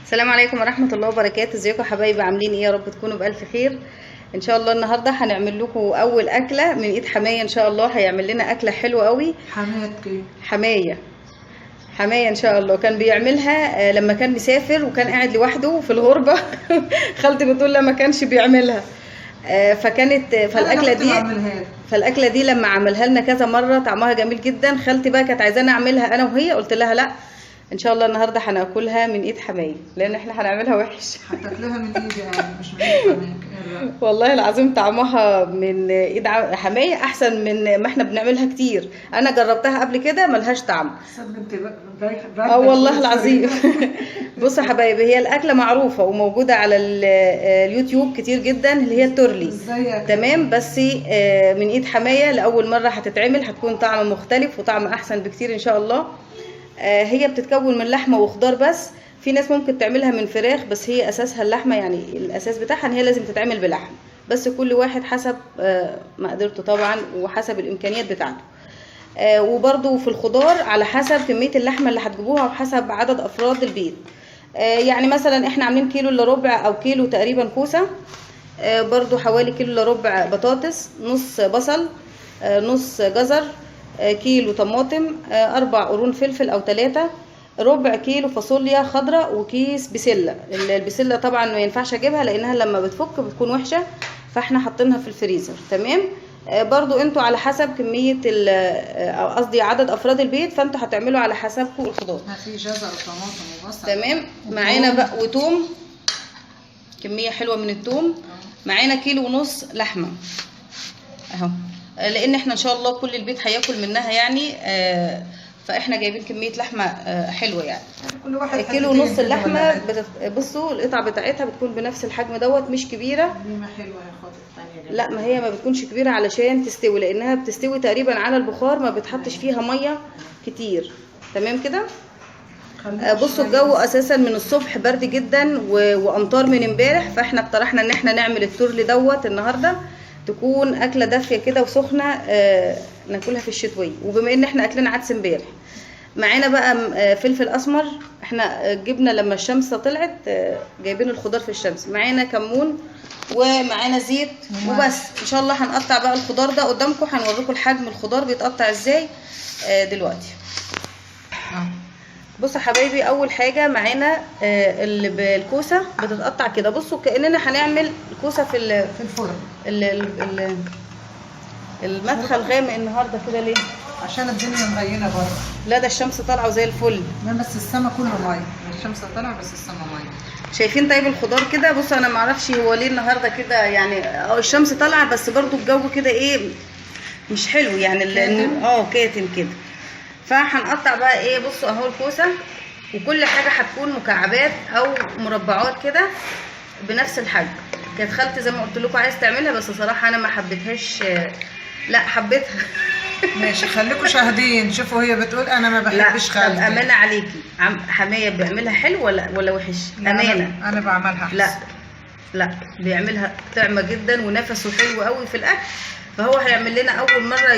السلام عليكم ورحمة الله وبركاته. ازيكم يا حبايبي؟ عاملين ايه؟ يا رب تكونوا بألف خير ان شاء الله. النهارده هنعمل لكم اول اكله من ايد حمايه ان شاء الله. هيعمل لنا اكله حلوه قوي. حمايه ان شاء الله كان بيعملها لما كان مسافر وكان قاعد لوحده في الغربه. خالتي بتقول لما كانش بيعملها. فالاكله دي لما عملها لنا كذا مره طعمها جميل جدا. خالتي بقى كانت عايزانا اعملها انا وهي، قلت لها لا ان شاء الله النهارده هناكلها من ايد حمايه، لان احنا هنعملها وحش. هتاكلها من ايدي يعني مش من ايد حمايه. والله العظيم طعمها من ايد حمايه احسن من ما احنا بنعملها كتير. انا جربتها قبل كده ملهاش طعم. والله العظيم. بصوا يا حبايبي، هي الاكله معروفه وموجوده على اليوتيوب كتير جدا، اللي هي التورلي. تمام، بس من ايد حمايه لاول مره هتتعمل، هتكون طعم مختلف وطعم احسن بكتير ان شاء الله. هي بتتكون من لحمه وخضار بس. في ناس ممكن تعملها من فراخ، بس هي اساسها اللحمه، يعني الاساس بتاعها ان هي لازم تتعمل بلحم، بس كل واحد حسب مقدرته طبعا وحسب الامكانيات بتاعته. وبرده في الخضار على حسب كميه اللحمه اللي هتجيبوها وحسب عدد افراد البيت. يعني مثلا احنا عاملين كيلو الا ربع او كيلو تقريبا كوسه، برده حوالي كيلو الا ربع بطاطس، نص بصل، نص جزر، كيلو طماطم، 4 قرون فلفل او 3، ربع كيلو فاصوليا خضراء، وكيس بسله. البسله طبعا ما ينفعش اجيبها لانها لما بتفك بتكون وحشه، فاحنا حاطينها في الفريزر. تمام. برضو انتوا على حسب كميه قصدي عدد افراد البيت، فانتوا هتعملوا على حسبكم الخضار. في جزر وطماطم وبصل. تمام. معانا بقى وتوم، كميه حلوه من التوم. معانا كيلو ونص لحمه اهو، لان احنا ان شاء الله كل البيت هياكل منها يعني. فاحنا جايبين كميه لحمه حلوه يعني. كل واحد كيلو ونص اللحمه بصوا القطعه بتاعتها بتكون بنفس الحجم دوت، مش كبيره. ما حلوه يا خاطر الثانيه. لا، ما هي ما بتكونش كبيره علشان تستوي، لانها بتستوي تقريبا على البخار، ما بتحطش فيها ميه كتير. تمام كده. بصوا الجو اساسا من الصبح برد جدا وامطار من امبارح، فاحنا اقترحنا ان احنا نعمل التورلي دوت النهارده، تكون اكله دافيه كده وسخنه ناكلها في الشتويه. وبما ان احنا اكلنا عدس امبارح، معانا بقى فلفل اسمر. احنا جبنا لما الشمس طلعت جايبين الخضار في الشمس. معانا كمون ومعانا زيت وبس. ان شاء الله هنقطع بقى الخضار ده قدامكم، هنوريكم الحجم الخضار بيتقطع ازاي دلوقتي. بصوا يا حبايبي، اول حاجه معانا اللي بالكوسه بتتقطع كده. بصوا كاننا هنعمل الكوسه في الفرن. المدخل غامق النهارده كده ليه؟ عشان الدنيا مغينه بره. لا، ده الشمس طالعه زي الفل. لا بس السما كله ميه، الشمس طالعه بس السما ميه. شايفين طيب الخضار كده؟ بصوا انا ما اعرفش هو ليه النهارده كده يعني، الشمس طالعه بس برضو الجو كده ايه مش حلو يعني، كاتم كده. فهنقطع بقى ايه. بصوا اهو الكوسه، وكل حاجه هتكون مكعبات او مربعات كده بنفس الحجم. كانت خالتي زي ما قلت لكم عايز تعملها، بس صراحه انا ما حبيتهاش. لا حبيتها. ماشي، خليكم شاهدين شوفوا هي بتقول انا ما بحبش خالتي. لا امانه عليكي، حمايه بيعملها حلو ولا وحش؟ امانه انا بعملها حسن. لا بيعملها طعمه جدا ونفسه حلو قوي في الاكل، فهو هيعمل لنا اول مره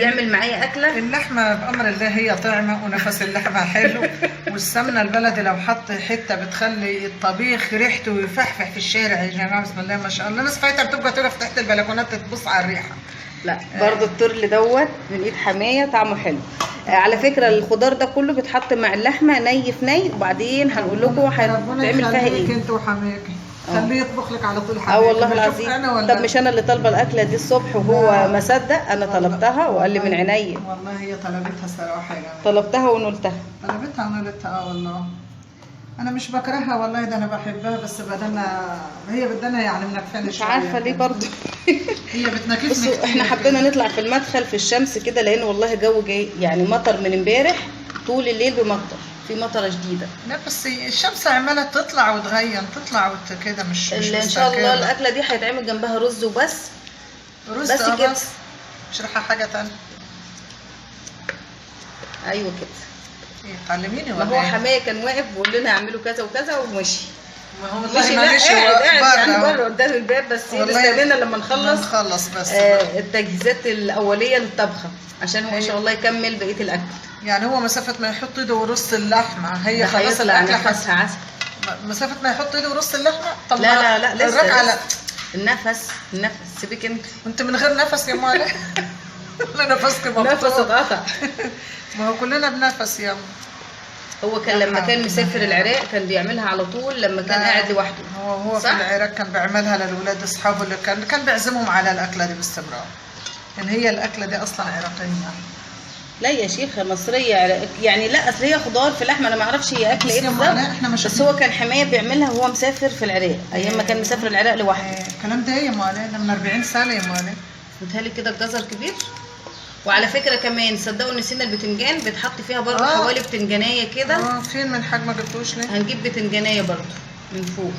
يعمل معايا اكله. اللحمه بامر الله هي طعمه ونفس اللحمه حلو. والسمنه البلدي لو حط حته بتخلي الطبيخ ريحته يفحفح في الشارع يا جماعه. بسم الله ما شاء الله. الناس فايته بتبقى تقف تحت البلكونات تبص على الريحه. لا برضو التورلي دوت من ايد حمايه طعمه حلو. على فكره الخضار ده كله بيتحط مع اللحمه ني في ني، وبعدين هنقول لكم هنعمل فيها ايه. انت وحماكي خليه يطبخ لك على طول حماكي. والله العظيم. طب مش انا اللي طالبه الاكله دي الصبح وهو ما صدق؟ انا طلبتها وقال لي من عينيا. والله هي طلبتها صراحه يعني. طلبتها ونلتها. والله انا مش بكرهها والله، ده انا بحبها، بس هي بدنا يعني منكفاني. مش عارفه ليه برضو. هي بتنكفني. بصوا احنا حبينا نطلع في المدخل في الشمس كده، لان والله جو جاي يعني مطر من امبارح طول الليل بمطر، في مطره شديده. لا بس الشمس عماله تطلع وتغيم كده مش ان شاء الله الاكله دي هيتعمل جنبها رز وبس. رز بس كده، مش رايحه حاجه ثانيه. ايوه كده. تعلميني ولا ما هو حمايه كان واقف بيقول لنا اعملوا كذا وكذا ومشي. ما هو مشي قاعد بره قدام الباب، بس استنينا لما نخلص بس التجهيزات الاوليه للطبخه عشان هو ان شاء الله يكمل بقيه الاكل. يعني هو مسافه ما يحط ايده ورص اللحمه هي خلاص الاكله حاسها عسل. مسافه ما يحط ايده ورص اللحمه. طب لا لا لا الركعه لا. النفس سيبك انت من غير نفس يا ماما. لا نفسك مقطوع. نفس اتقطع. ما هو كلنا بنفس يا هو كان لما كان مسافر العراق كان بيعملها على طول لما كان قاعد لوحده. هو في العراق كان بيعملها للاولاد اصحابه اللي كان بيعزمهم على الاكله دي باستمرار. يعني هي الاكله دي اصلا عراقيه. لا يا شيخه مصريه يعني. لا اصل هي خضار في لحمه، انا ما اعرفش هي اكل ايه بالظبط، بس هو كان حمايه بيعملها وهو مسافر في العراق ايام ما كان مسافر العراق لوحده. الكلام ده يا ماله ده من 40 سنه يا ماله. متهيألي كده الجزر كبير. وعلى فكره كمان صدقوا نسينا البتنجان، بيتحط فيها برضه حوالي بتنجانيه كده. فين من حاج ما جبتوش ليه؟ هنجيب بتنجانيه برضه من فوق.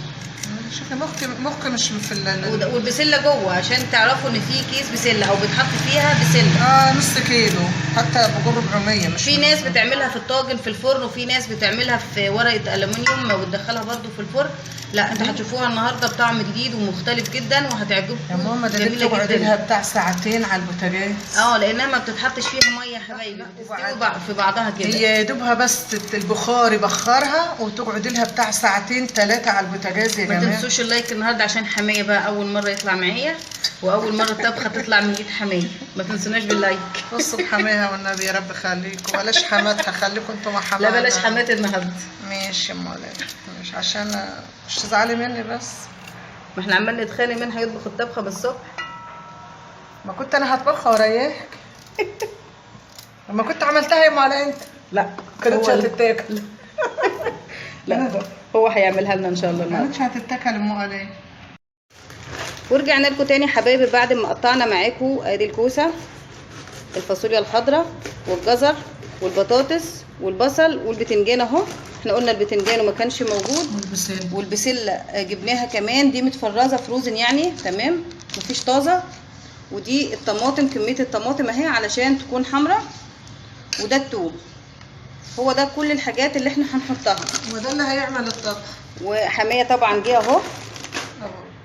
شوفي مخي مش في والبسله جوه عشان تعرفوا ان في كيس بسله او بيتحط فيها بسله. نص كيلو حتى بجر 400. مش في ناس بتعملها في الطاجن في الفرن، وفي ناس بتعملها في ورقه الومنيوم وبتدخلها برضو في الفرن. لا انتوا هتشوفوها النهارده بطعم جديد ومختلف جدا وهتعجبكم يا ماما. ده بتقعد لها بتاع ساعتين على البوتاجاز. لانها ما بتتحطش فيها ميه يا حبايبي، بتستوي في بعضها كده. هي يا دوبها بس البخار يبخرها وتقعد لها بتاع ساعتين 3 على البوتاجاز يا جماعه. ما تنسوش اللايك النهارده عشان حمايه بقى اول مره يطلع معايا، واول مره الطبخه تطلع من ايد حمايه. ما تنسوناش باللايك. بصوا بحماها والنبي يا رب خليكم. بلاش حماتها، خليكم انتوا مع حماتها. لا بلاش حمات النهارده. ماشي يا مولاي، مش عشان مش تزعلي مني بس. ما احنا عمال نتخانق مين هيطبخ الطبخه من الصبح. ما كنت انا هطبخها ورياك. لما كنت عملتها يا مولاي انت. لا كانتش هتتاكل. لا هو هيعملها لنا ان شاء الله النهارده. كانتش هتتاكل يا مولاي. ورجعنا لكم تاني حبايبي بعد ما قطعنا معاكم ادي الكوسه، الفاصوليا الخضراء والجزر والبطاطس والبصل والبتنجان اهو. احنا قلنا البتنجان وما كانش موجود، والبسله جبناها كمان، دي متفرزه فروزن يعني تمام مفيش طازه. ودي الطماطم، كميه الطماطم اهي علشان تكون حمراء. وده الثوم. هو ده كل الحاجات اللي احنا هنحطها، وده اللي هيعمل الطبخ. وحمايه طبعا جه اهو.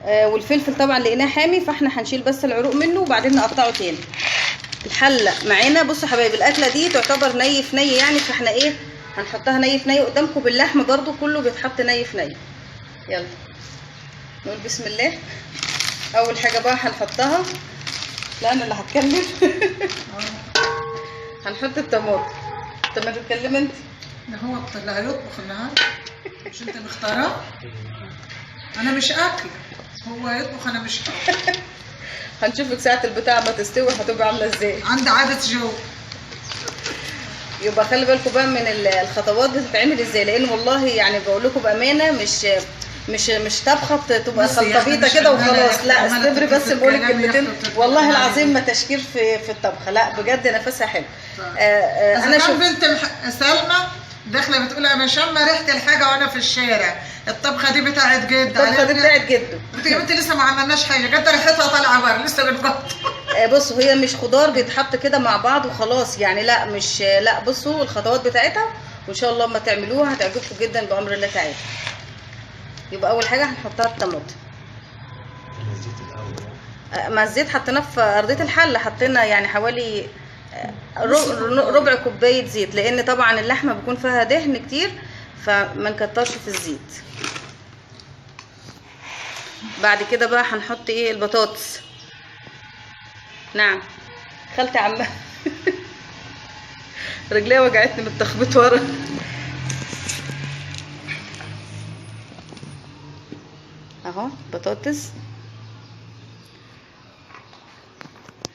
والفلفل طبعا لقيناه حامي فاحنا هنشيل بس العروق منه وبعدين نقطعه تاني. الحله معانا. بصوا حبايبي الاكله دي تعتبر ني في ني يعني، فاحنا ايه هنحطها ني في ني قدامكم. باللحمه برضو كله بيتحط ني في ني. يلا نقول بسم الله. اول حاجه بقى هنحطها، لا انا اللي هتكلم. هنحط الطماطم. طب ما تتكلم انت. ده هو اللي هيطبخ النهارده، مش انت مختاره. انا مش اكل، هو يطبخ انا مش اكل. هنشوفك ساعه البتاع ما تستوي هتبقى عامله ازاي. عندي عاده جو. يبقى خلي بالكم بقى من الخطوات بتتعمل ازاي، لان والله يعني بقول لكم بامانه مش طبخه تبقى خلطبيطه كده وخلاص. لا استبري بس بقول لك كلمتين والله العظيم ما تشكير في الطبخه. لا بجد نفسها حلو. انا شفت بنت سلمى داخله بتقول انا شامه ريحه الحاجه وانا في الشارع. الطبخه دي بتاعت جد. الطبخه دي بتاعت جده. انت لسه ما عملناش حاجه، جد ريحتها طالعه بره لسه بنقط. بصوا هي مش خضار بيتحط كده مع بعض وخلاص يعني. لا مش لا بصوا الخطوات بتاعتها وان شاء الله لما تعملوها هتعجبكم جدا بامر الله تعالى. يبقى اول حاجه هنحطها الطماطم. مع الزيت حطيناه في ارضيه الحله، حطينا يعني حوالي ربع كوبايه زيت، لان طبعا اللحمه بيكون فيها دهن كتير فما نكترش في الزيت. بعد كده بقى هنحط ايه البطاطس. نعم خالتي عمها رجليها وجعتني من التخبيط ورا. اهو بطاطس.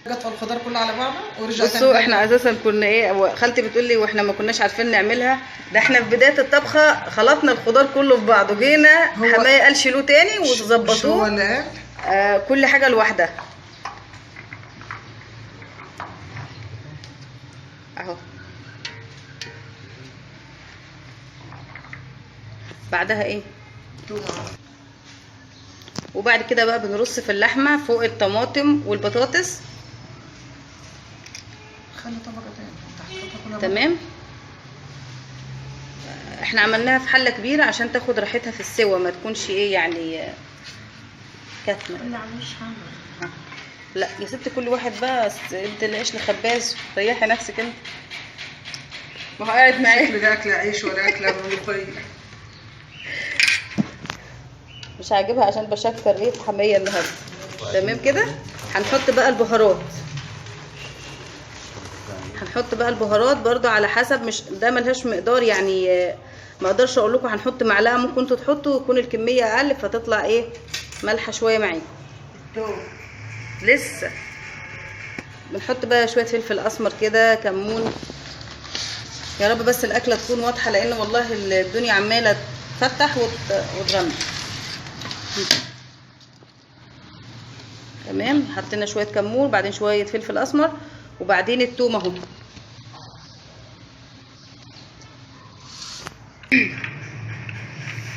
قطع الخضار كله على بعضه ورجع تاني. بصوا احنا اساسا كنا ايه، خالتي بتقول لي واحنا ما كناش عارفين نعملها، ده احنا في بدايه الطبخه خلطنا الخضار كله في بعضه، جينا حمايه قال شيلوه تاني وتظبطوه. هو اللي قال كل حاجه لوحدها اهو. بعدها ايه وبعد كده بقى بنرص في اللحمه فوق الطماطم والبطاطس. خلي طبقه تاني تمام. احنا عملناها في حله كبيره عشان تاخد راحتها في السوا، ما تكونش ايه يعني كتمه. لا يا ست كل واحد بقى انت العيش لخباز، ريحي نفسك انت. ما هو قاعد معايا لا اكل عيش ولا اكل ملوخيه. مش عاجبها عشان بشكر ايه حميه النهارده. تمام كده. هنحط بقى البهارات. هنحط بقى البهارات برضو على حسب، مش ده ملهاش مقدار يعني، ما اقدرش اقول لكم هنحط معلقه، ممكن انتوا تحطوا يكون الكميه اقل فتطلع ايه مالحه شويه معاكم. لسه بنحط بقى شويه فلفل اسمر كده، كمون. يا رب بس الاكله تكون واضحه، لان والله الدنيا عماله تفتح وتغمق. تمام. حطينا شويه كمون، بعدين شويه فلفل اسمر، وبعدين الثوم اهو.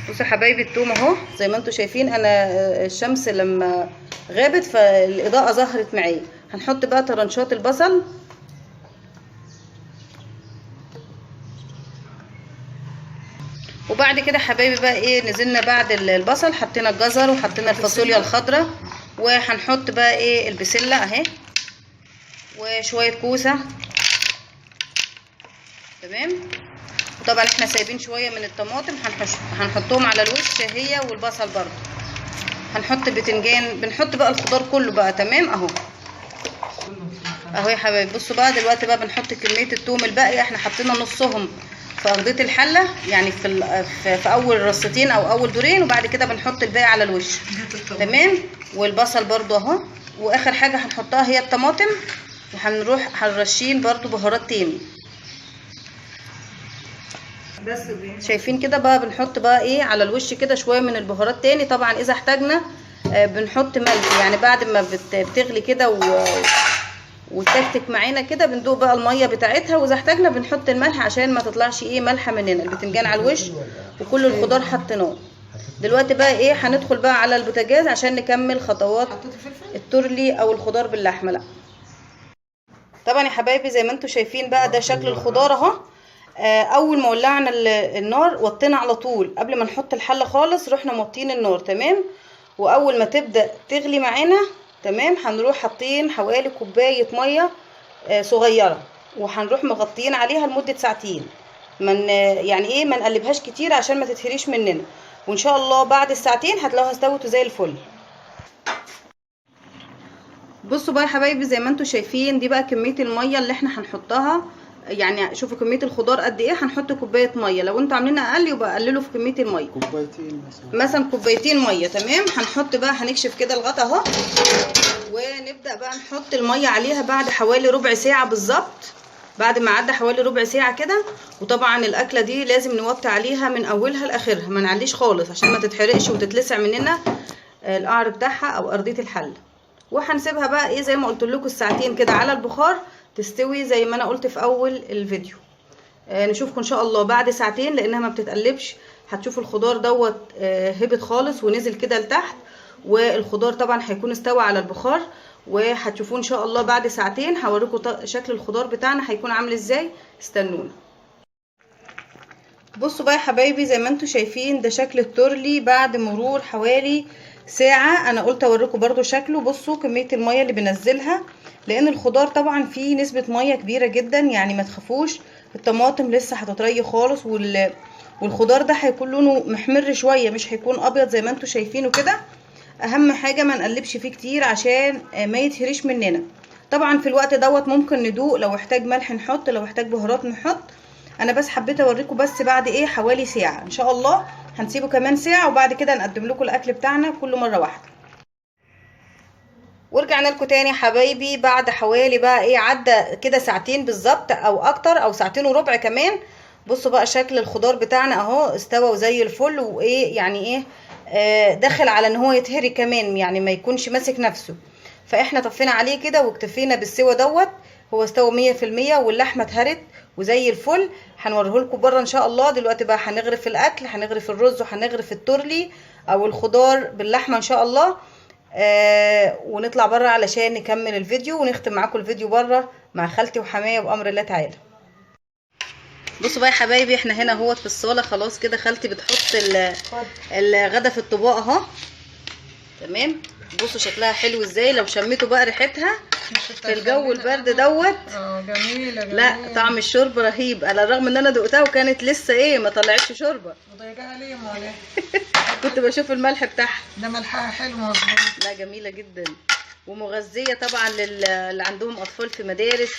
بصوا يا حبايبي الثوم اهو زي ما انتم شايفين، انا الشمس لما غابت فالاضاءه ظهرت معايا. هنحط بقى طرنشات البصل، وبعد كده حبايبي بقى ايه نزلنا بعد البصل، حطينا الجزر وحطينا الفاصوليا الخضراء، وهنحط بقى ايه البسله اهي، وشويه كوسه. تمام. وطبعا احنا سايبين شويه من الطماطم هنحطهم على الوش هي والبصل برضو. هنحط بتنجان، بنحط بقى الخضار كله بقى. تمام اهو اهو يا حبايبي. بصوا بقى دلوقتي بقى بنحط كميه الثوم الباقيه، احنا حطينا نصهم في ارضيه الحله يعني في اول رصتين او اول دورين، وبعد كده بنحط الباقي على الوش. تمام. والبصل برضو اهو. واخر حاجه هنحطها هي الطماطم، وهنروح هنرشين برضو بهارات تاني. شايفين كده بقى بنحط بقى ايه على الوش كده شويه من البهارات تاني. طبعا اذا احتاجنا بنحط ملح يعني بعد ما بتغلي كده وتكتك معانا كده، بندوق بقى الميه بتاعتها، واذا احتاجنا بنحط الملح عشان ما تطلعش ايه مالحه مننا. البتنجان على الوش وكل الخضار حطيناه. دلوقتي بقى ايه هندخل بقى على البوتاجاز عشان نكمل خطوات التورلي او الخضار باللحمه. لا طبعا يا حبايبي زي ما انتم شايفين بقى ده شكل الخضار اهو. اول ما ولعنا النار وطينا على طول قبل ما نحط الحله خالص، رحنا موطين النار. تمام. واول ما تبدا تغلي معانا تمام هنروح حاطين حوالي كوبايه ميه صغيره، وهنروح مغطيين عليها لمده ساعتين. من يعني ايه ما نقلبهاش كتير عشان ما تتهريش مننا، وان شاء الله بعد الساعتين هتلاقوها استوت زي الفل. بصوا بقى يا حبايبي زي ما انتم شايفين دي بقى كميه الميه اللي احنا هنحطها. يعني شوفوا كميه الخضار قد ايه، هنحط كوبايه ميه. لو انتوا عاملين اقل يبقى قللوا في كميه الميه، كوبايتين مثلا كوبايتين ميه. تمام. هنحط بقى هنكشف كده الغطا اهو، ونبدا بقى نحط الميه عليها بعد حوالي ربع ساعه بالظبط. بعد ما عدى حوالي ربع ساعه كده. وطبعا الاكله دي لازم نوطي عليها من اولها لاخرها، ما نعليش خالص عشان ما تتحرقش وتتلسع مننا القعر بتاعها او ارضيه الحله. وهنسيبها بقى ايه زي ما قلت لكم الساعتين كده على البخار تستوي زي ما انا قلت في اول الفيديو. نشوفكم ان شاء الله بعد ساعتين، لانها ما بتتقلبش. هتشوفوا الخضار دوت هبط خالص ونزل كده لتحت، والخضار طبعا هيكون استوى على البخار. وهتشوفوه ان شاء الله بعد ساعتين. هوريكم شكل الخضار بتاعنا هيكون عامل ازاي. استنونا. بصوا بقى يا حبايبي زي ما انتم شايفين ده شكل التورلي بعد مرور حوالي ساعة. انا قلت اوريكم برضو شكله. بصوا كمية المية اللي بنزلها، لان الخضار طبعا فيه نسبة مية كبيرة جدا، يعني ما تخافوش. الطماطم لسه هتطري خالص، والخضار ده هيكون لونه محمر شوية، مش هيكون ابيض زي ما انتم شايفينه كده. اهم حاجة ما نقلبش فيه كتير عشان ما يتهريش مننا. طبعا في الوقت دوت ممكن ندوق، لو احتاج ملح نحط، لو احتاج بهارات نحط. انا بس حبيت اوريكم بس بعد ايه حوالي ساعة. ان شاء الله هنسيبه كمان ساعة، وبعد كده نقدم لكم الاكل بتاعنا كله مرة واحدة. ورجعنا لكم تاني حبايبي بعد حوالي بقى ايه عدى كده ساعتين بالظبط او اكتر، او ساعتين وربع كمان. بصوا بقى شكل الخضار بتاعنا اهو استوى وزي الفل، وايه يعني ايه داخل على ان هو يتهري كمان، يعني ما يكونش ماسك نفسه. فاحنا طفينا عليه كده واكتفينا بالسوا دوت. هو استوى 100% واللحمه اتهرت وزي الفل. هنوريه لكم بره ان شاء الله. دلوقتي بقى هنغرف الاكل، هنغرف الرز وهنغرف التورلي او الخضار باللحمه ان شاء الله. ونطلع بره علشان نكمل الفيديو ونختم معاكم الفيديو بره مع خالتي وحمايه بامر الله تعالى. بصوا بقى يا حبايبي احنا هنا اهوت في الصاله خلاص كده. خالتي بتحط الغدا في الطباق اهو. تمام. بصوا شكلها حلو ازاي، لو شميتوا بقى ريحتها في الجو البرد دوت. جميله. لا طعم الشوربه رهيب، على الرغم ان انا دقتها وكانت لسه ما طلعتش شوربه. وضايقاها ليه امال؟ كنت بشوف الملح بتاعها. ده ملحها حلو مظبوط. لا جميله جدا ومغذيه طبعا اللي عندهم اطفال في مدارس.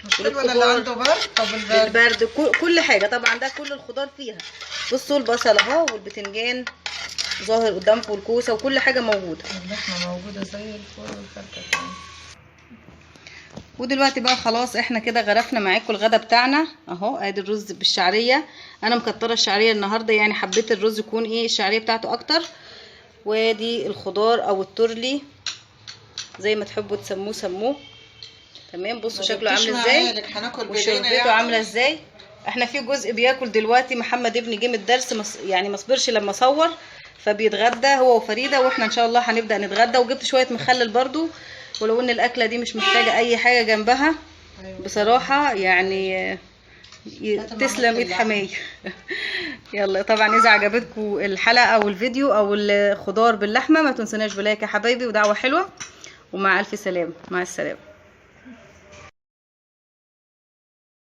مش حلوه اللي عنده برد. طب البرد كل حاجه طبعا، ده كل الخضار فيها. بصوا البصل اهو والبتنجان ظاهر قدامكم والكوسه وكل حاجه موجوده. اللحمه موجوده زي الفل والفرخه كمان. ودلوقتي بقى خلاص احنا كده غرفنا معاكم الغدا بتاعنا اهو. ادي الرز بالشعريه، انا مكتره الشعريه النهارده يعني حبيت الرز يكون الشعريه بتاعته اكتر. وادي الخضار او التورلي زي ما تحبوا تسموه سموه. تمام. بصوا شكله عامل ازاي وشربته عامله ازاي. احنا في جزء بياكل دلوقتي، محمد ابني جه من الدرس يعني ما صبرش لما صور فبيتغدى هو وفريده، واحنا ان شاء الله هنبدا نتغدى. وجبت شويه مخلل برضو، ولو ان الاكله دي مش محتاجه اي حاجه جنبها بصراحه يعني. تسلم ايد حمايه. يلا طبعا اذا عجبتكم الحلقه او الفيديو او الخضار باللحمه ما تنسوناش بلايك يا حبايبي ودعوه حلوه، ومع الف سلامه. مع السلامه.